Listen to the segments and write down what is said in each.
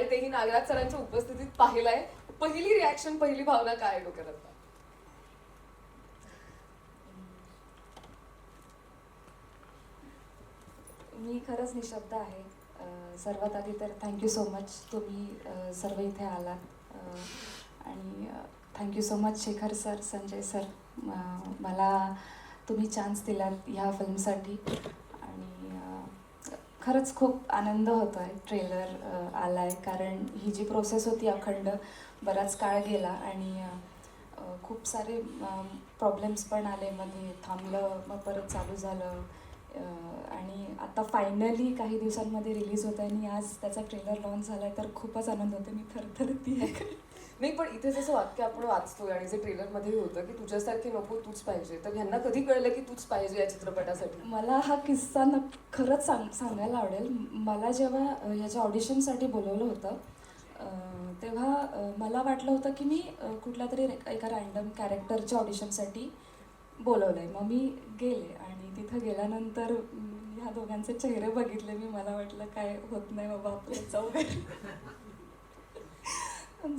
आणि तेही नागराज सरांच्या उपस्थितीत पाहिलाय. पहिली रिॲक्शन, पहिली भावना काय आहे डोक्यात आता? मी खरंच निशब्द आहे. सर्वात आधी तर थँक्यू सो मच, तुम्ही सर्व इथे आलात. आणि thank you so much Shekhar sir, Sanjay sir, मला तुम्ही चान्स दिलात ह्या फिल्मसाठी. आणि खरंच खूप आनंद होतो आहे ट्रेलर आला आहे, कारण ही जी प्रोसेस होती अखंड बराच काळ गेला आणि खूप सारे प्रॉब्लेम्स पण आले, मध्ये थांबलं, मग परत चालू झालं. आणि आता फायनली काही दिवसांमध्ये रिलीज होत आहे आणि आज त्याचा ट्रेलर लॉन्च झाला आहे, तर खूपच आनंद होतो. मी थरथरती आहे. नाही, पण इथे जसं वाक्य आपण वाचतोय आणि जे ट्रेलरमध्ये होतं की तुझ्यासारखी नको तूच पाहिजे, तर ह्यांना कधी कळलं की तूच पाहिजे या चित्रपटासाठी? मला हा किस्सा खरंच सांगायला आवडेल. मला जेव्हा ह्याच्या ऑडिशनसाठी बोलवलं होतं, तेव्हा मला वाटलं होतं की मी कुठल्या तरी एका रँडम कॅरेक्टरच्या ऑडिशनसाठी बोलवलं आहे. मग मी गेले आणि तिथं गेल्यानंतर ह्या दोघांचे चेहरे बघितले मी. मला वाटलं काय होत नाही बाबा, आपलं जाऊ घरी.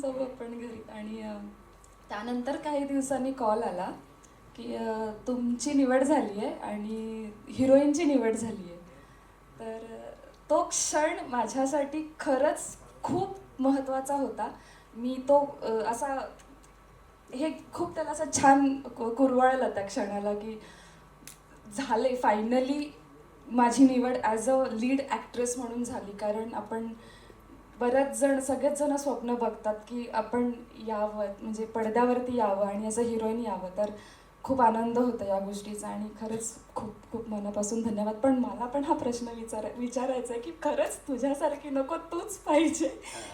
जाऊ आपण घरी. आणि त्यानंतर काही दिवसांनी कॉल आला की तुमची निवड झाली आहे आणि हिरोईनची निवड झाली आहे. तर तो क्षण माझ्यासाठी खरंच खूप महत्त्वाचा होता. मी तो असा हे खूप त्याला असं छान कुरवाळलं त्या क्षणाला की झाले, फायनली माझी निवड ॲज अ लीड ॲक्ट्रेस म्हणून झाली. कारण आपण बऱ्याच जण, सगळेच जण स्वप्न बघतात की आपण यावं, म्हणजे पडद्यावरती यावं आणि ॲज अ हिरोईन यावं. तर खूप आनंद होता या गोष्टीचा आणि खरंच खूप खूप मनापासून धन्यवाद. पण मला पण हा प्रश्न विचारायचा आहे की खरंच तुझ्यासारखी नको तूच पाहिजे,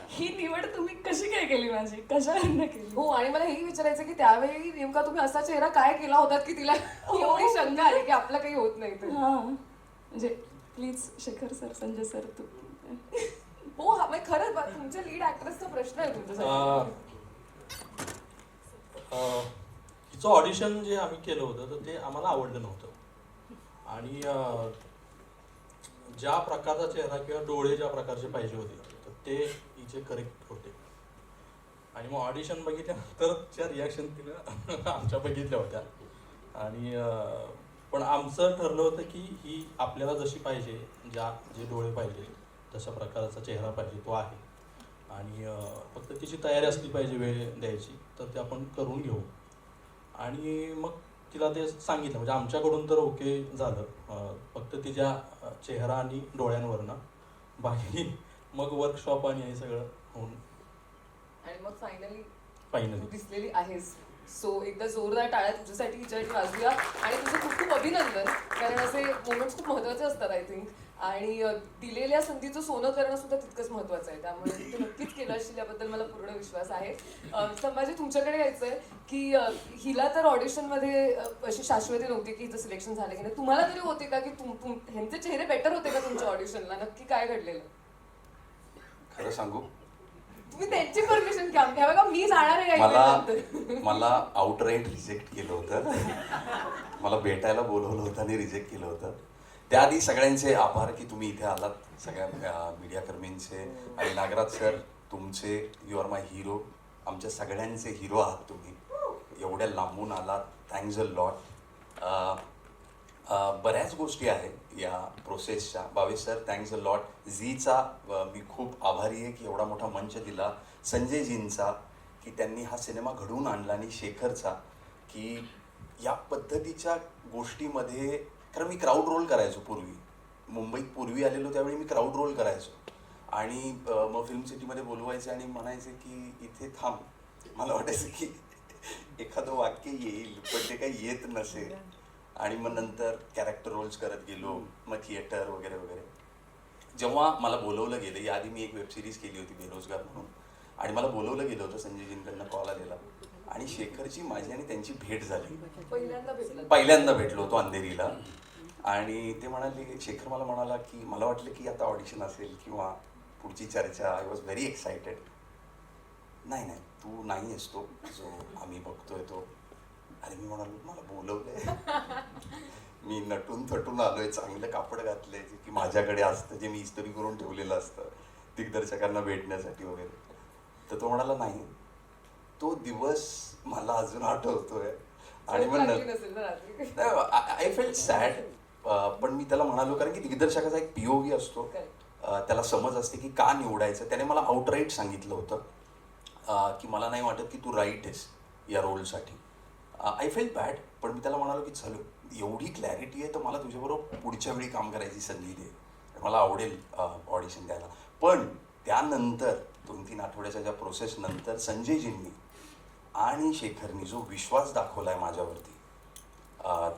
ही निवड तुम्ही कशी काय केली, माझी कशावरनं केली? हो, आणि मला हेही विचारायचं की त्यावेळी नेमका तुम्ही असा चेहरा काय केला होता की तिला एवढी शंका आली की आपलं काही होत नाही ते? हां, म्हणजे please Shekhar sir, Sanjay sir, तू. हो, हा म्हणजे खरंच तुमच्या लीड ऍक्ट्रेसचा प्रश्न आहे तुमच्यासाठी. हिचं ऑडिशन जे आम्ही केलं होतं तर ते आम्हाला आवडलं नव्हतं. आणि ज्या प्रकारचा चेहरा किंवा डोळे ज्या प्रकारचे पाहिजे होते तर ते हिचे करेक्ट होते. आणि मग ऑडिशन बघितल्यानंतर ज्या रिॲक्शन तिला आमच्या बघितल्या होत्या. आणि पण आमचं ठरलं होतं की ही आपल्याला जशी पाहिजे, जे डोळे पाहिजे, तशा प्रकारचा चेहरा पाहिजे तो आहे. आणि फक्त तिची तयारी असली पाहिजे वेळ द्यायची, तर ते आपण करून घेऊ. आणि मग तिला ते सांगितलं, म्हणजे आमच्याकडून तर ओके झालं. फक्त तिच्या चेहरा आणि डोळ्यांवरनं बाकी मग वर्कशॉप आणि हे सगळं होऊन आणि मग फायनली फायनली दिसलेली आहेस. सो एकदा जोरदार टाळ्या तुझ्यासाठी हिच्यासाठी वाजूया. आणि तुझं खूप खूप अभिनंदन, कारण असे मोमेंट्स खूप महत्त्वाचे असतात आय थिंक. आणि दिलेल्या संधीचं सोनं करणं सुद्धा तितकंच महत्त्वाचं आहे. त्यामुळे तू नक्कीच केलं असशील याबद्दल मला पूर्ण विश्वास आहे. संभाजी, तुमच्याकडे यायचंय की हिला तर ऑडिशनमध्ये अशी शाश्वती नव्हती की हिचं सिलेक्शन झालं की नाही. तुम्हाला तरी होते का की ह्यांचे चेहरे बेटर होते का तुमच्या ऑडिशनला? नक्की काय घडलेलं? खरं सांगू, तुम्ही त्यांची परमिशन घ्या बघा, मी जाणार आहे. मला आउटराईट रिजेक्ट केलं होतं. मला भेटायला बोलवलं होतं आणि रिजेक्ट केलं होतं. त्याआधी सगळ्यांचे आभार की तुम्ही इथे आलात, सगळ्या मीडियाकर्मींचे. आणि नागराज सर, तुमचे, यू आर माय हिरो. आमच्या सगळ्यांचे हिरो आहात तुम्ही. एवढ्या लांबून आलात, थँक्स अ लॉट. बऱ्याच गोष्टी आहेत या प्रोसेसच्या. Bhavesh sir, thanks a lot. झीचा मी खूप आभारी आहे की एवढा मोठा मंच दिला. संजयजींचा की त्यांनी हा सिनेमा घडवून आणला, आणि शेखरचा की या पद्धतीच्या गोष्टीमध्ये, कारण मी क्राऊड रोल करायचो पूर्वी. मुंबईत पूर्वी आलेलो त्यावेळी मी क्राऊड रोल करायचो. आणि मग फिल्म सिटीमध्ये बोलवायचे आणि म्हणायचे की इथे थांब. मला वाटायचं की एखादं वाक्य येईल, पण ते काही येत नसेल. आणि मग नंतर कॅरेक्टर रोल्स करत गेलो, मग थिएटर वगैरे वगैरे. जेव्हा मला बोलवलं गेलं, याआधी मी एक वेबसिरीज केली होती बेरोजगार म्हणून, आणि मला बोलवलं गेलं होतं, संजयजींकडनं कॉल आलेला, आणि शेखरची माझी आणि त्यांची भेट झाली. पहिल्यांदा भेटलो होतो अंधेरीला. आणि ते म्हणाले, शेखर मला म्हणाला की मला वाटलं की आता ऑडिशन असेल किंवा पुढची चर्चा. I was very excited. नाही नाही, तू नाही आहेस तो जो आम्ही बघतोय तो. अरे मी म्हणालो, मला बोलवलंय, मी नटून थटून आलोय, चांगलं कापड घातलंय की माझ्याकडे असतं, जे मी इस्त्री करून ठेवलेलं असतं दिग्दर्शकांना भेटण्यासाठी वगैरे. तर तो म्हणाला नाही. तो दिवस मला अजून आठवतोय. आणि झोप मग लागली नसेल ना रात्री. I felt sad. पण मी त्याला म्हणालो, कारण की दिग्दर्शकाचा एक POV असतो, त्याला समज असते की का निवडायचं. त्याने मला आउटराईट सांगितलं होतं की मला नाही वाटत की तू राईट आहेस या रोलसाठी. I felt bad. पण मी त्याला म्हणालो की चलो, एवढी क्लॅरिटी आहे तर मला तुझ्याबरोबर पुढच्या वेळी काम करायची संधी दे, मला आवडेल ऑडिशन द्यायला. पण त्यानंतर 2-3 आठवड्याच्या ज्या प्रोसेस नंतर संजयजींनी आणि शेखरनी जो विश्वास दाखवला आहे माझ्यावरती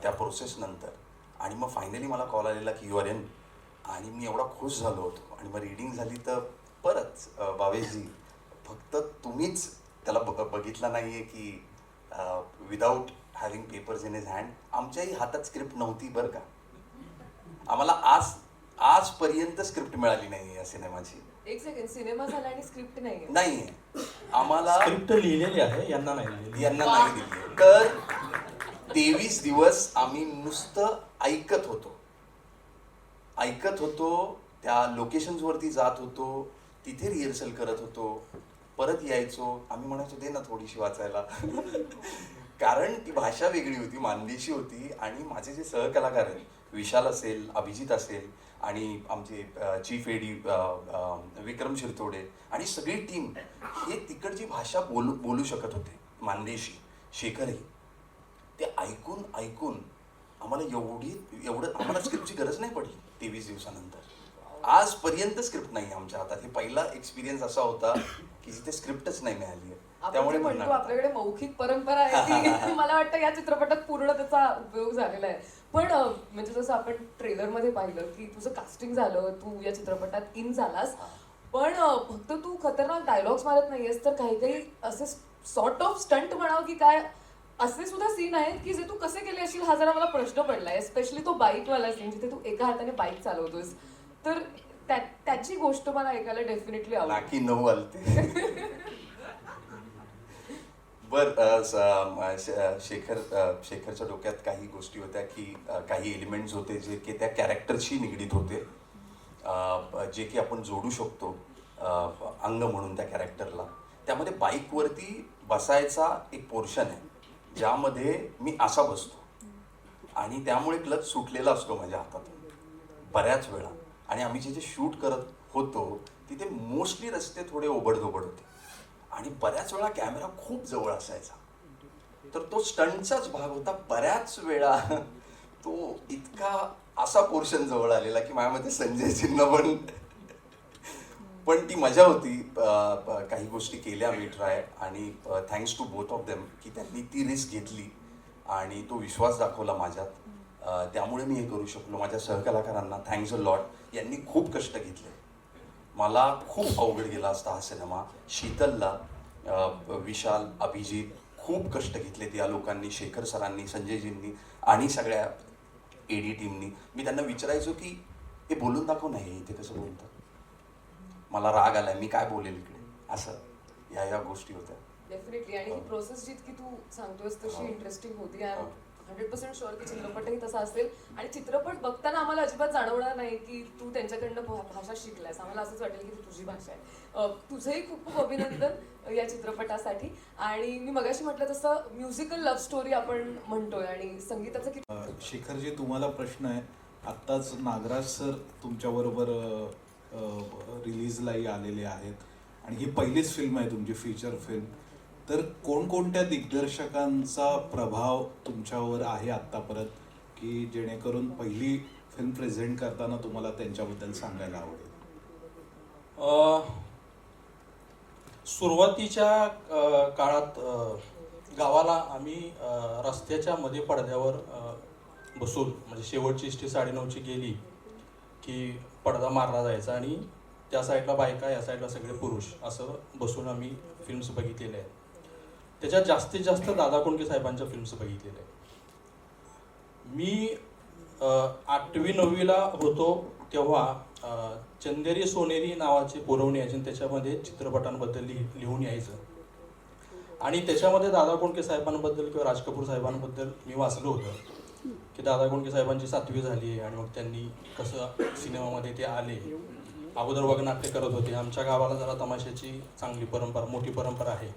त्या प्रोसेस नंतर, आणि मग फायनली मला कॉल आलेला की यू आर इन, आणि मी एवढा खुश झालो होतो. आणि मग रीडिंग झाली तर परत भावेशजी, फक्त तुम्हीच त्याला बघितलं नाही आहे की without having papers in his hand. आमच्याही हातात स्क्रिप्ट नव्हती बरं का. आम्हाला आजपर्यंत स्क्रिप्ट मिळाली नाही या सिनेमाची. एक सेकंड, सिनेमा झाला आणि स्क्रिप्ट नाहीये? नाहीये आम्हाला. स्क्रिप्ट लिहिलेली आहे, यांना नाही लिहिलेली. यांना नाही दिली. तर 23 दिवस आम्ही नुसतं ऐकत होतो, त्या लोकेशन्सवरती जात होतो, तिथे रिहर्सल करत होतो, परत यायचो. आम्ही म्हणायचो दे ना थोडीशी वाचायला. कारण ती भाषा वेगळी होती, मानदेशी होती. आणि माझे जे सहकलाकार आहेत, विशाल असेल, अभिजित असेल, आणि आमचे चीफ एडी विक्रम शिरतोडे आणि सगळी टीम, हे तिकडची भाषा बोलू शकत होते, मानदेशी. शेखरही. ते ऐकून आम्हाला एवढं आम्हाला स्क्रिप्टची गरज नाही पडली 23 दिवसानंतर. आजपर्यंत स्क्रिप्ट नाही आमच्या हातात. हे पहिला एक्सपिरियन्स असा होता की जिथे स्क्रिप्टच नाही मिळाली आहे. त्यामुळे म्हणतो आपल्याकडे मौखिक परंपरा आहे की मला वाटतं या चित्रपटात पूर्ण त्याचा उपयोग झालेला आहे. पण म्हणजे जसं आपण ट्रेलरमध्ये पाहिलं की तुझं कास्टिंग झालं, तू या चित्रपटात इन झालास, पण फक्त तू खतरनाक डायलॉग्स मारत नाहीयेस, तर काही असे सॉर्ट ऑफ स्टंट म्हणावं की काय, असे सुद्धा सीन आहेत की जे तू कसे केले असशील हा जरा मला प्रश्न पडलाय. एस्पेशली तो बाईकवाला सीन जिथे तू एका हाताने बाईक चालवतोस, तर त्याची गोष्ट मला ऐकायला डेफिनेटली आवडते. नाकी 9 आलते. शेखरच्या डोक्यात काही गोष्टी होत्या की काही एलिमेंट्स होते जे की त्या कॅरेक्टरशी निगडीत होते, जे की आपण जोडू शकतो अंग म्हणून त्या कॅरेक्टरला. त्यामध्ये बाईकवरती बसायचा एक पोर्शन आहे ज्यामध्ये मी असा बसतो, आणि त्यामुळे क्लच सुटलेला असतो माझ्या हातातून बऱ्याच वेळा. आणि आम्ही जे शूट करत होतो तिथे मोस्टली रस्ते थोडे ओबडधोबड होते, आणि बऱ्याच वेळा कॅमेरा खूप जवळ असायचा. तर तो स्टंटचाच भाग होता. बऱ्याच वेळा तो इतका असा पोर्शन जवळ आलेला की माझ्यामध्ये संजयजींना पण ती मजा होती. काही गोष्टी केल्या मी ट्राय, आणि thanks to both of them की त्यांनी ती रिस्क घेतली आणि तो विश्वास दाखवला माझ्यात. त्यामुळे मी हे करू शकलो. माझ्या सहकलाकारांना थँक्स अ लॉट. यांनी खूप कष्ट घेतले. मला खूप अवघड गेला असता हा सिनेमा. शीतलला, विशाल, अभिजित खूप कष्ट घेतलेत या लोकांनी, शेखर सरांनी, संजयजींनी आणि सगळ्या एडी टीमनी. मी त्यांना विचारायचो की हे बोलून दाखव नाही, इथे कसं बोलतात, मला राग आलाय, मी काय बोलेल इकडे, असं या गोष्टी होत्या. डेफिनेटली. आणि ही प्रोसेस जितकी तू सांगतोयस तशी इंटरेस्टिंग होती. आय एम 100% शुअर की चित्रपटही तसा असेल. आणि चित्रपट बघताना आम्हाला अजिबात जाणवणार नाही की तू त्यांच्याकडनं भाषा शिकलायस. आम्हाला असंच वाटेल की ती तुझी भाषा आहे. तुझंही खूप खूप अभिनंदन या चित्रपटासाठी. आणि मी मगाशी म्हटलं तसं म्युझिकल लव्ह स्टोरी आपण म्हणतोय, आणि संगीताचं किती. शेखरजी, तुम्हाला प्रश्न आहे. आत्ताच नागराज सर तुमच्याबरोबर रिलीजलाही आलेले आहेत, आणि ही पहिलीच फिल्म आहे तुमची, फीचर फिल्म. तर कोणकोणत्या दिग्दर्शकांचा प्रभाव तुमच्यावर आहे आत्तापर्यंत, की जेणेकरून पहिली फिल्म प्रेझेंट करताना तुम्हाला त्यांच्याबद्दल सांगायला आवडेल? सुरुवातीच्या काळात गावाला आम्ही रस्त्याच्या मध्ये पडद्यावर बसून, म्हणजे शेवटची एसटी 9:30ची गेली की पडदा मारला जायचा, आणि त्या साईडला बायका, या साईडला सगळे पुरुष, असं बसून आम्ही फिल्म्स बघितलेल्या आहेत. त्याच्यात जास्तीत जास्त दादा कोंडके साहेबांच्या फिल्म्स बघितलेल्या आहेत. मी 8वी-9वीला होतो तेव्हा चंदेरी सोनेरी नावाचे पुरवणी यायचे, त्याच्यामध्ये चित्रपटांबद्दल लिहून यायचं. आणि त्याच्यामध्ये दादा कोंडके साहेबांबद्दल किंवा राज कपूर साहेबांबद्दल मी वाचलं होतं की दादा कोंडके साहेबांची 7वी झाली आहे, आणि मग त्यांनी कसं सिनेमामध्ये ते आले, अगोदर वगनाट्य करत होते. आमच्या गावाला जरा तमाशाची चांगली परंपरा, मोठी परंपरा आहे.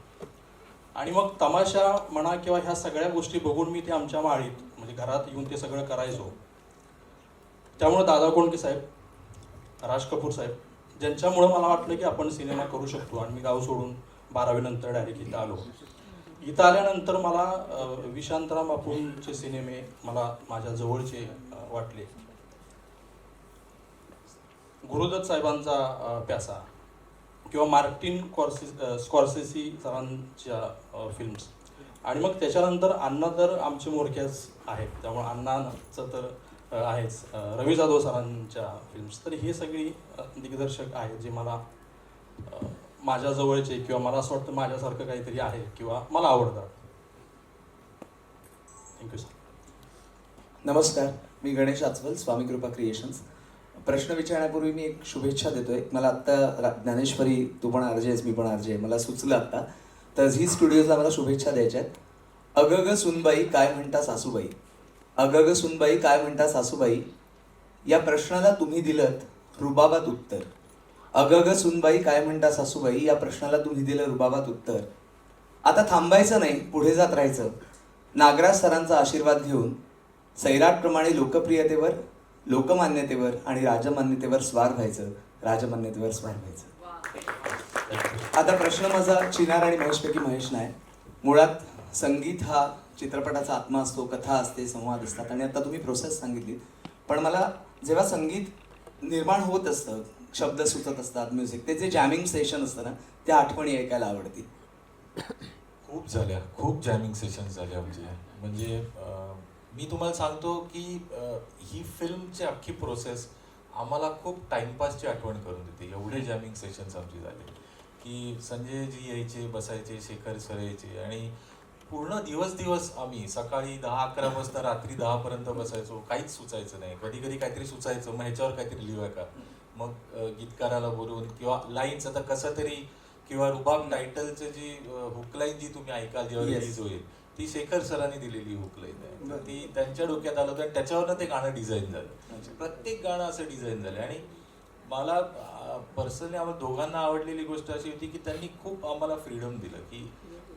आणि मग तमाशा म्हणा किंवा ह्या सगळ्या गोष्टी बघून मी ते आमच्या माळीत म्हणजे घरात येऊन ते सगळं करायचो. त्यामुळे दादा कोंडके साहेब, राज कपूर साहेब, ज्यांच्यामुळं मला वाटलं की आपण सिनेमा करू शकतो. आणि मी गाव सोडून 12वी नंतर डायरेक्ट इथं आलो. इथं आल्यानंतर मला विशांतराम बापूंचे सिनेमे मला माझ्या जवळचे वाटले. गुरुदत्त साहेबांचा प्यासा किंवा मार्टिन स्कॉर्सेसी सरांच्या फिल्म्स. आणि मग त्याच्यानंतर अण्णा तर आमचे मोरक्याच आहेत, त्यामुळे अण्णाचं तर आहेच. रवी जाधव सरांच्या फिल्म्स. तर हे सगळी दिग्दर्शक आहेत जे मला माझ्या जवळचे किंवा मला असं वाटतं माझ्यासारखं काहीतरी आहे किंवा मला आवडतात. Thank you sir. नमस्कार, मी गणेश आचवल, स्वामी कृपा क्रिएशन्स. प्रश्न विचारण्यापूर्वी मी एक शुभेच्छा देतोय. मला आत्ता ज्ञानेश्वरी, तू पण आरजे आहेस, मी पण आरजे आहे, मला सुचलं आत्ता. तर झी स्टुडिओजला मला शुभेच्छा द्यायच्या आहेत. अगग सुनबाई काय म्हणता सासूबाई, अगग सुनबाई काय म्हणता सासूबाई, या प्रश्नाला तुम्ही दिलत रुबाबात उत्तर. अगग सुनबाई काय म्हणता सासूबाई, या प्रश्नाला तुम्ही दिलं रुबाबात उत्तर. आता थांबायचं नाही, पुढे जात राहायचं. नागराज सरांचा आशीर्वाद घेऊन सैराटप्रमाणे लोकप्रियतेवर, लोकमान्यतेवर आणि राजमान्यतेवर स्वार व्हायचं, राजमान्यतेवर स्वार व्हायचं. आता प्रश्न माझा चिनार आणि महेशपैकी महेश नाही. मुळात संगीत हा चित्रपटाचा आत्मा असतो, कथा असते, संवाद असतात. आणि आता तुम्ही प्रोसेस सांगितली. पण मला जेव्हा संगीत निर्माण होत असतं, शब्द सुचत असतात, म्युझिक, ते जे जॅमिंग सेशन असतं ना, त्या आठवणी ऐकायला आवडतील. खूप जॅमिंग सेशन्स झाले आमचे. म्हणजे मी तुम्हाला सांगतो की ही फिल्मची अख्खी प्रोसेस आम्हाला खूप टाइमपासची आठवण करून देते. एवढे जॅमिंग सेशन्स आमचे झाले की संजयजी यायचे, बसायचे, शेखर सर यायचे आणि पूर्ण दिवस आम्ही सकाळी 10-11 वाजता रात्री 10 पर्यंत बसायचो. काहीच सुचायचं नाही. कधी कधी काहीतरी सुचायचं, मग ह्याच्यावर काहीतरी लिहूया का, मग गीतकाराला बोलवून किंवा लाईन्स आता कसं तरी, किंवा रुबाब टायटलचं जी हुकलाईन जी तुम्ही ऐकाल जेव्हा रिलीज होईल, ती शेखर सरांनी दिलेली हुकलाईन आहे. तर ती त्यांच्या डोक्यात आलं होतं आणि त्याच्यावरनं ते गाणं डिझाईन झालं. प्रत्येक गाणं असं डिझाईन झालं. आणि मला पर्सनली आम्हाला दोघांना आवडलेली गोष्ट अशी होती की त्यांनी खूप आम्हाला फ्रीडम दिलं की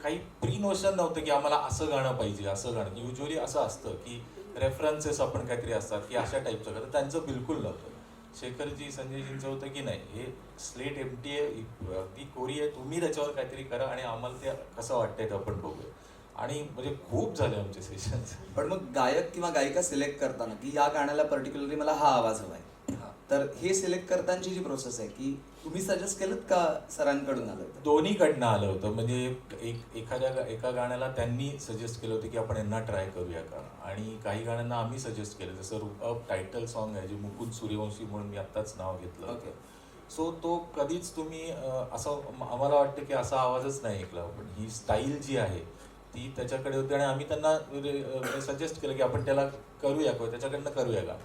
काही प्री नोशन नव्हतं की आम्हाला असं गाणं पाहिजे, असं गाणं. युजली असं असतं की रेफरन्सेस आपण काहीतरी असतात की अशा टाईपचं गाणं. त्यांचं बिलकुल नव्हतं. शेखरजी, संजयजींचं होतं की नाही, हे स्लेट एम्प्टी आहे, अगदी कोरी आहे, तुम्ही त्याच्यावर काहीतरी करा आणि आम्हाला ते कसं वाटतंय ते आपण बघूया. आणि म्हणजे खूप झाले आमचे सेशन्स. पण मग गायक किंवा गायिका सिलेक्ट करताना की या गाण्याला पर्टिक्युलरली मला हा आवाज हवाय, तर हे सिलेक्ट करतानाची जी प्रोसेस आहे की तुम्ही सजेस्ट केलं का सरांकडून आलं होतं? दोन्हीकडनं आलं होतं. म्हणजे एका गाण्याला त्यांनी सजेस्ट केलं होतं की आपण यांना ट्राय करूया का, आणि काही गाण्यांना आम्ही सजेस्ट केलं. जसं रुबाब टायटल सॉन्ग आहे जे मुकुंद सूर्यवंशी म्हणून मी आत्ताच नाव घेतलं होतं. सो तो कधीच तुम्ही असं आम्हाला वाटतं की असा आवाजच नाही ऐकला. पण ही स्टाईल जी आहे ती त्याच्याकडे होती आणि आम्ही त्यांना सजेस्ट केलं की आपण त्याला करूया का, त्याच्याकडनं करूया का.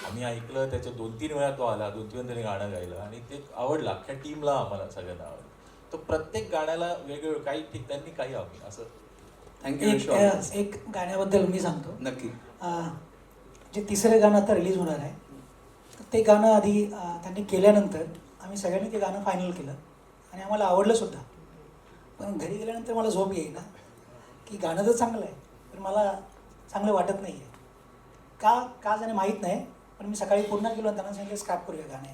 आम्ही ऐकलं, त्याच्या 2-3 वेळा तो आला, 2-3 वेळा त्याने गाणं गायलं आणि ते आवडलं. अख्ख्या टीमला आम्हाला सगळ्यांना आवडलं. तर प्रत्येक गाण्याला वेगवेगळं, काही ठीक त्यांनी काही आम्ही असं. थँक्यू. एक गाण्याबद्दल मी सांगतो. नक्की. जे तिसरं गाणं आता रिलीज होणार आहे, तर ते गाणं आधी त्यांनी केल्यानंतर आम्ही सगळ्यांनी ते गाणं फायनल केलं आणि आम्हाला आवडलं सुद्धा. पण घरी गेल्यानंतर मला झोप येईना की गाणं तर चांगलं आहे पण मला चांगलं वाटत नाही आहे. का जाणे माहीत नाही. पण मी सकाळी पुन्हा गेलो आणि त्यांना सांगितलं स्क्रॅप करूया गाणे.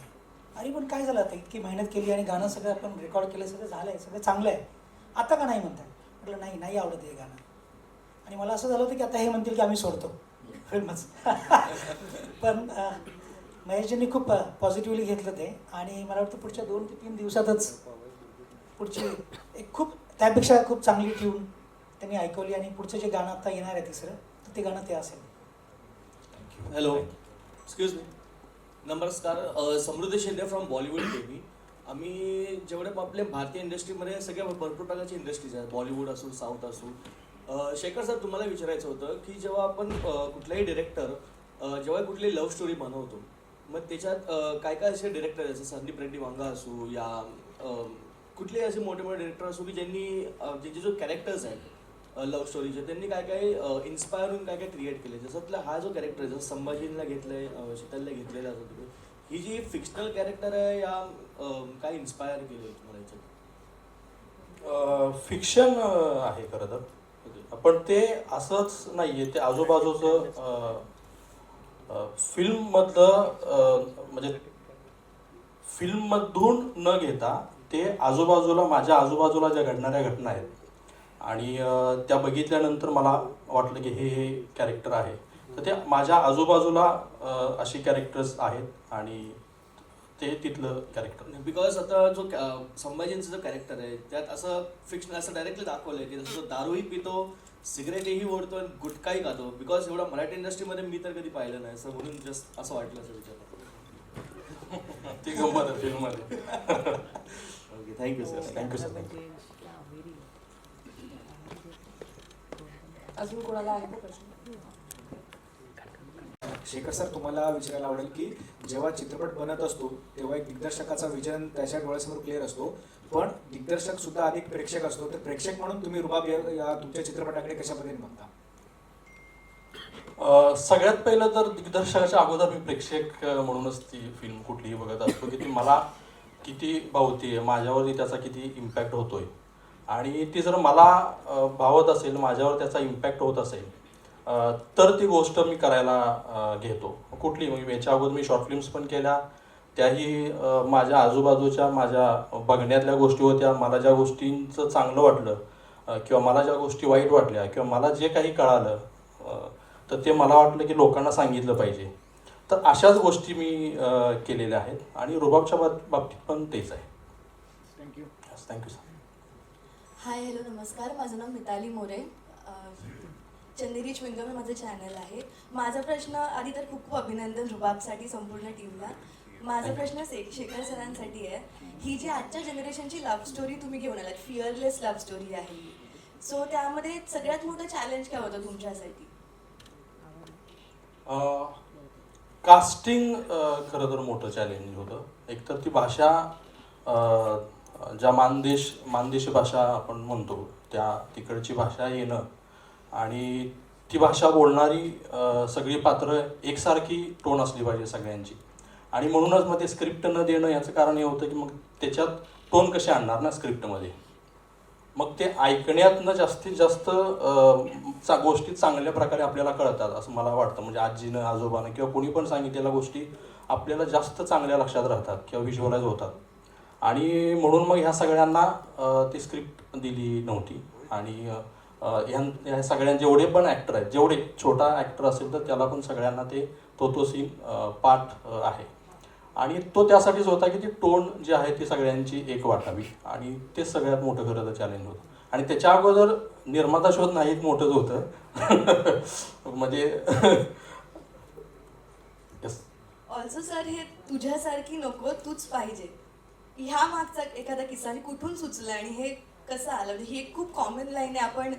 अरे पण काय झालं, आता इतकी मेहनत केली आणि गाणं सगळं आपण रेकॉर्ड केलं, सगळं झालं आहे, सगळं चांगलं आहे, आता का नाही म्हणताय. म्हटलं नाही आवडत हे गाणं. आणि मला असं झालं होतं की आता हे म्हणतील की आम्ही सोडतो फिल्मच. पण महेशजींनी खूप पॉझिटिव्हली घेतलं ते. आणि मला वाटतं पुढच्या 2 ते 3 दिवसातच पुढची एक खूप त्यापेक्षा खूप चांगली ट्यून त्यांनी ऐकवली. आणि पुढचं जे गाणं आता येणार आहे तिसरं, तर ते गाणं ते असेल. Hello, excuse me. नमस्कार, समृद्धी शिंदे फ्रॉम बॉलिवूड टीव्ही. आम्ही जेवढे आपल्या भारतीय इंडस्ट्रीमध्ये सगळ्या भरपूर प्रकारची इंडस्ट्रीज आहेत, बॉलिवूड असो, साऊथ असो. शेखर सर, तुम्हाला विचारायचं होतं की जेव्हा आपण कुठलाही डिरेक्टर जेव्हा कुठली लव्ह स्टोरी बनवतो, मग त्याच्यात काय असे डिरेक्टर आहेत, जसं संदीप रेड्डी वांगा असो या कुठलेही असे मोठे डिरेक्टर असो की ज्यांनी ज्यांचे जो कॅरेक्टर्स आहेत लव्ह स्टोरीचे, त्यांनी काय इन्स्पायर होऊन काय क्रिएट केले. जसं हा जो कॅरेक्टर आहे, जसं संभाजींना घेतलंय, शीतलला घेतलेला असं तुम्ही, ही जी फिक्शनल कॅरेक्टर आहे या काय इन्स्पायर केलं तुम्हाला याच्यात? फिक्शन आहे खरं तर, पण ते असंच नाहीये, ते आजूबाजूचं फिल्ममधलं म्हणजे फिल्ममधून न घेता ते आजूबाजूला, माझ्या आजूबाजूला ज्या घडणाऱ्या घटना आहेत आणि त्या बघितल्यानंतर मला वाटलं की हे कॅरेक्टर आहे, तर ते माझ्या आजूबाजूला अशी कॅरेक्टर्स आहेत आणि ते तिथलं कॅरेक्टर. बिकॉज आता जो संभाजींचं जो कॅरेक्टर आहे त्यात असं फिक्शन असं डायरेक्टली दाखवलंय की जसं तो दारूही पितो, सिगरेटही ओढतो आणि गुटखाही खातो. बिकॉज एवढा मराठी इंडस्ट्रीमध्ये मी तर कधी पाहिलं नाही, सर म्हणून जस्ट असं वाटलं सर विचार. ती गंमत आहे फिल्ममध्ये. Okay, thank you sir. Thank you sir. Thank you. अजून कोणाला आहे का प्रश्न? शेखर सर, तुम्हाला विचारायला आवडेल की जेव्हा चित्रपट बनत असतो तेव्हा एक दिग्दर्शकाचा विजन त्याच्या डोळ्यासमोर क्लिअर असतो, पण दिग्दर्शक सुद्धा अधिक प्रेक्षक असतो. तर प्रेक्षक म्हणून तुम्ही रुबाब या तुमच्या चित्रपटाकडे कशा पद्धतीने बघता? सगळ्यात पहिलं तर दिग्दर्शकाच्या अगोदर मी प्रेक्षक म्हणूनच ती फिल्म कुठलीही बघत असतो की ती मला किती भावते, माझ्यावरती त्याचा किती इम्पॅक्ट होतोय, आणि ती जर मला भावत असेल, माझ्यावर त्याचा इम्पॅक्ट होत असेल, तर ती गोष्ट मी करायला घेतो कुठली. म्हणजे याच्या अगोदर मी शॉर्ट फिल्म्स पण केल्या, त्याही माझ्या आजूबाजूच्या माझ्या बघण्यातल्या गोष्टी होत्या. मला ज्या गोष्टींचं चांगलं वाटलं किंवा मला ज्या गोष्टी वाईट वाटल्या किंवा मला जे काही कळालं तर ते मला वाटलं की लोकांना सांगितलं पाहिजे. तर अशाच गोष्टी मी केलेल्या आहेत आणि रुबाबच्या बाबतीत पण तेच आहे. Thank you. Thank you sir. Hi, hello, नमस्कार. माझं नाव मिताली मोरे. चंदेरी च्विंगम हे माझं चॅनल आहे. माझा प्रश्न, आधी तर खूप खूप अभिनंदन रुबाबसाठी, संपूर्ण टीमला. माझा प्रश्न शेखर सरांसाठी आहे. ही जी आजच्या जनरेशनची लव्ह स्टोरी तुम्ही घेऊन आलात, फिअरलेस लव्ह स्टोरी आहे, सो त्यामध्ये सगळ्यात मोठं चॅलेंज काय होतं तुमच्यासाठी? कास्टिंग खरं तर मोठं चॅलेंज होतं. एकतर ती भाषा, ज्या मानदेशी भाषा आपण म्हणतो त्या तिकडची भाषा येणं आणि ती भाषा बोलणारी सगळी पात्र एकसारखी टोन असली पाहिजे सगळ्यांची, आणि म्हणूनच मग ते स्क्रिप्ट न देणं याचं कारण हे होतं की मग त्याच्यात टोन कसे आणणार ना स्क्रिप्टमध्ये. मग ते ऐकण्यातनं जास्तीत जास्त गोष्टी चांगल्या प्रकारे आपल्याला कळतात असं मला वाटतं. म्हणजे आजीनं, आजोबानं किंवा कोणी पण सांगितलेल्या गोष्टी आपल्याला जास्त चांगल्या लक्षात राहतात किंवा व्हिज्युअलाइज होतात, आणि म्हणून मग ह्या सगळ्यांना ती स्क्रिप्ट दिली नव्हती. आणि ह्या सगळ्या जेवढे पण ॲक्टर आहेत, जेवढे छोटा ॲक्टर असेल तर त्याला पण सगळ्यांना तो सीन पाठ आहे, आणि तो त्यासाठीच होता की ती टोन जी आहे ती सगळ्यांची एक वाटावी, आणि ते सगळ्यात मोठं खरं तर चॅलेंज होतं. आणि त्याच्या अगोदर निर्माता शोध नाही एक मोठंच होतं. म्हणजे ऑल्सो सर, हे तुझ्यासारखी नको, तूच पाहिजे, ह्या मागचा एखादा किस्सा आणि कुठून सुचला आणि हे कसं आलं? म्हणजे ही एक खूप कॉमन लाईन आहे, आपण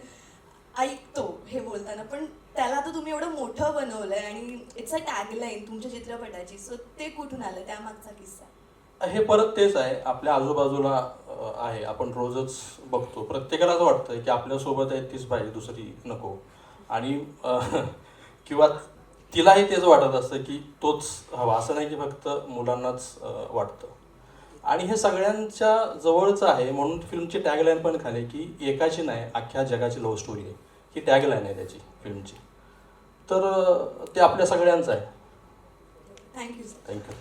ऐकतो हे बोलताना, पण त्याला तर तुम्ही एवढं मोठं बनवलंय आणि इट्स अ टॅगलाईन तुमच्या चित्रपटाची, सो ते कुठून आलं, त्यामागचा किस्सा? हे परत तेच आहे, आपल्या आजूबाजूला आहे, आपण रोजच बघतो. प्रत्येकालाच वाटतं की आपल्यासोबत आहे तीच पाहिजे, दुसरी नको, आणि किंवा तिलाही तेच वाटत असतं की तोच हवा. असं नाही की फक्त मुलांनाच वाटतं. आणि हे सगळ्यांच्या जवळचं आहे, म्हणून फिल्मची टॅगलाईन पण खाली की एकाची नाही, अख्ख्या जगाची लव्ह स्टोरी आहे, ही टॅगलाईन आहे त्याची फिल्मची. तर ते आपल्या सगळ्यांचं आहे. Thank you sir. थँक्यू.